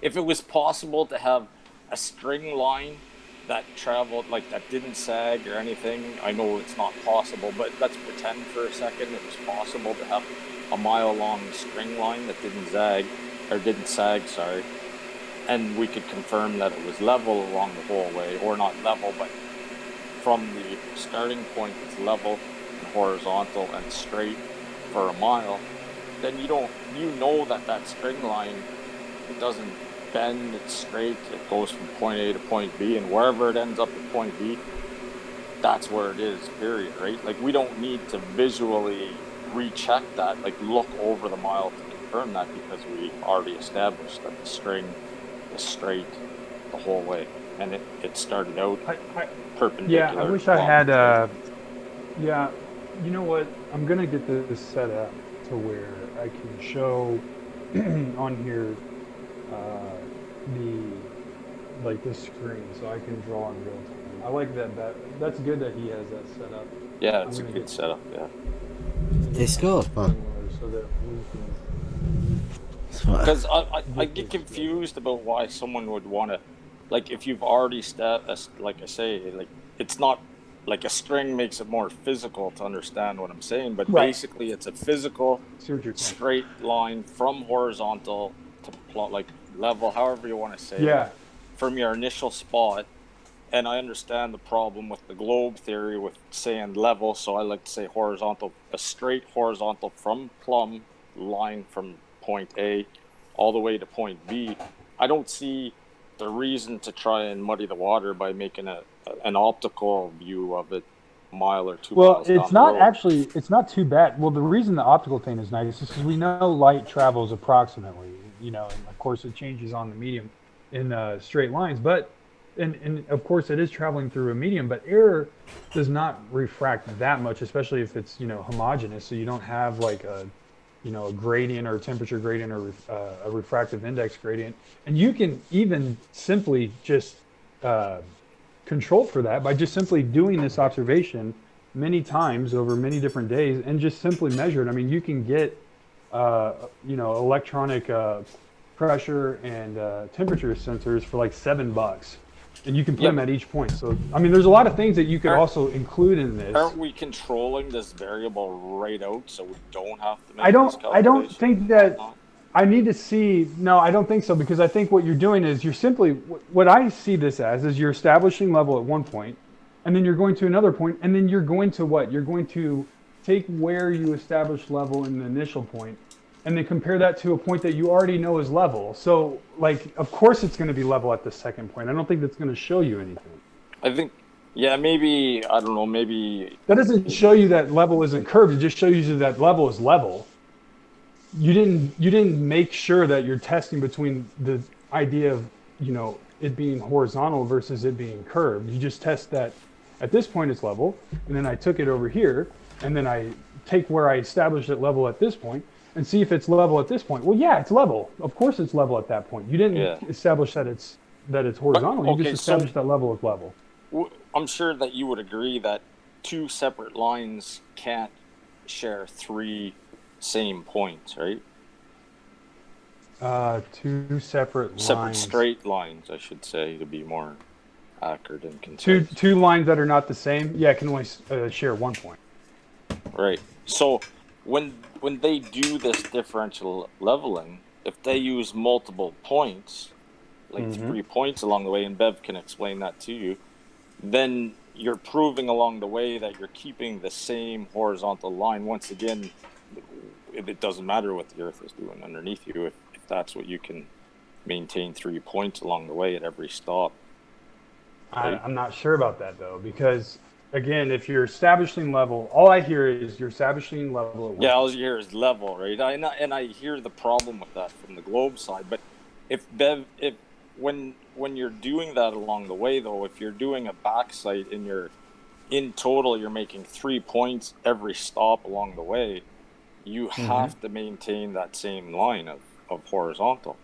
if it was possible to have a string line that traveled, like that didn't sag or anything. I know it's not possible, but let's pretend for a second it was possible to have a mile-long string line that didn't sag, and we could confirm that it was level along the whole way, or not level, but from the starting point it's level and horizontal and straight for a mile. Then you know that string line, it doesn't bend, it's straight, it goes from point A to point B, and wherever it ends up at point B, that's where it is, period, right? Like, we don't need to visually recheck that, like look over the mile to confirm that, because we already established that the string is straight the whole way, and it started out perpendicular. Yeah, I wish I had you know what? I'm gonna get this set up to where I can show on here the like the screen, so I can draw in real time. I like that. That's good that he has that set up. Yeah, I'm it's a gonna good get setup. Yeah. Discord, man. so that we can. That's what- Because I get confused about why someone would want to, like, if you've already like I say, like, it's not like a string makes it more physical to understand what I'm saying, but Right. basically it's a physical See what you're saying. straight line from horizontal to plot, like level, however you want to say Yeah. it, from your initial spot. And I understand the problem with the globe theory with saying level, so I like to say horizontal, a straight horizontal from plumb line from point A all the way to point B. I don't see the reason to try and muddy the water by making an optical view of it a mile or 2 Well, miles down it's the not road. actually, it's not too bad. Well, the reason the optical thing is nice is because we know light travels approximately, and of course it changes on the medium in straight lines, but, and of course it is traveling through a medium, but air does not refract that much, especially if it's, homogeneous. So you don't have like a gradient or a temperature gradient or a refractive index gradient. And you can even simply just, control for that by just simply doing this observation many times over many different days and just simply measure it. I mean, you can get, electronic pressure and temperature sensors for like $7, and you can put Yep. them at each point. So, I mean, there's a lot of things that you could also include in this. Aren't we controlling this variable right out so we don't have to make I this don't. I don't calculation? think that. Not? I need to see. No, I don't think so, because I think what you're doing is you're simply, what I see this as is you're establishing level at one point, and then you're going to another point, and then you're going to what? You're going to take where you established level in the initial point, and then compare that to a point that you already know is level. So, like, of course it's going to be level at the second point. I don't think that's going to show you anything. I think, yeah, maybe, I don't know, maybe That doesn't show you that level isn't curved. It just shows you that level is level. You didn't make sure that you're testing between the idea of, it being horizontal versus it being curved. You just test that at this point it's level, and then I took it over here, and then I take where I established it level at this point and see if it's level at this point. Well, yeah, it's level. Of course it's level at that point. You didn't Yeah. establish that it's horizontal. You okay, just so- established that level is level. I'm sure that you would agree that two separate lines can't share three same points, right? Two separate Separate lines. straight lines, I should say, to be more accurate and Two concise. two lines that are not the same. Yeah, can only share 1 point. Right. So when they do this differential leveling, if they use multiple points, like 3 points along the way, and Bev can explain that to you, then you're proving along the way that you're keeping the same horizontal line. Once again, it doesn't matter what the Earth is doing underneath you if that's what you can maintain 3 points along the way at every stop. I'm not sure about that though, because again, if you're establishing level, all I hear is you're establishing level at one. Yeah, all you hear is level, right? And I hear the problem with that from the globe side. But if when you're doing that along the way, though, if you're doing a back sight and in total you're making 3 points every stop along the way, you have to maintain that same line of horizontal.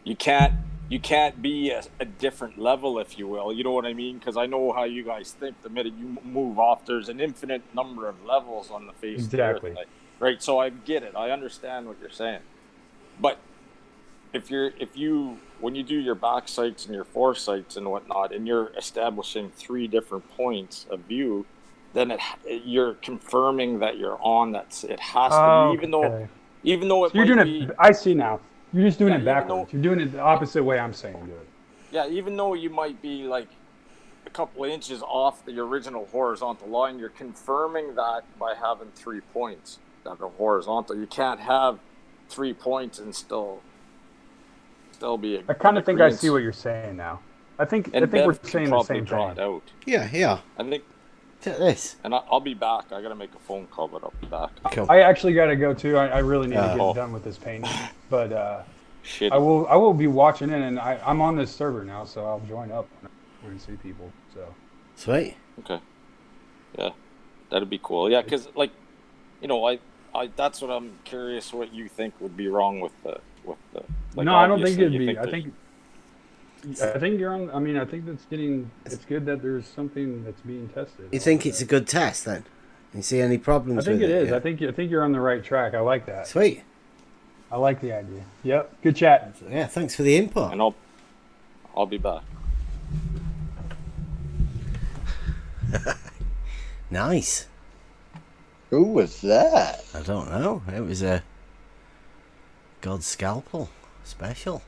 You can't be a different level, if you will. You know what I mean? Because I know how you guys think. The minute you move off, there's an infinite number of levels on the face Exactly. of the Earth. Right? So I get it. I understand what you're saying. But when you do your back sights and your foresights and whatnot, and you're establishing 3 different points of view, then you're confirming that you're on that. It has to be, even though it You're might doing be. it. I see now. You're just doing Yeah, it even backwards. though- You're doing it the opposite way I'm saying do it. Yeah, even though you might be like a couple of inches off the original horizontal line, you're confirming that by having 3 points that are horizontal. You can't have 3 points and still be. I kind of think I see what you're saying now. I think we're Bev can saying the probably same draw thing. it out. Yeah. I think, Take this. and I'll be back. I gotta make a phone call, but I'll be back. Cool. I actually got to go too. I really need to Oh. get done with this painting, but Shit. I will be watching in, and I'm on this server now, so I'll join up when I see people. So Sweet. Okay. Yeah. That'd be cool. Yeah, because like, you know, I that's what I'm curious what you think would be wrong with the Like, no, I don't think obviously it'd you be. think I think you're on. I mean, I think it's good that there's something that's being tested. You think it's a good test then? You see any problems? I think with it is. Yeah. I think you're on the right track. I like that. Sweet. I like the idea. Yep. Good chat. Yeah, thanks for the input. and I'll be back. Nice. Who was that? I don't know. It was a God Scalpel special.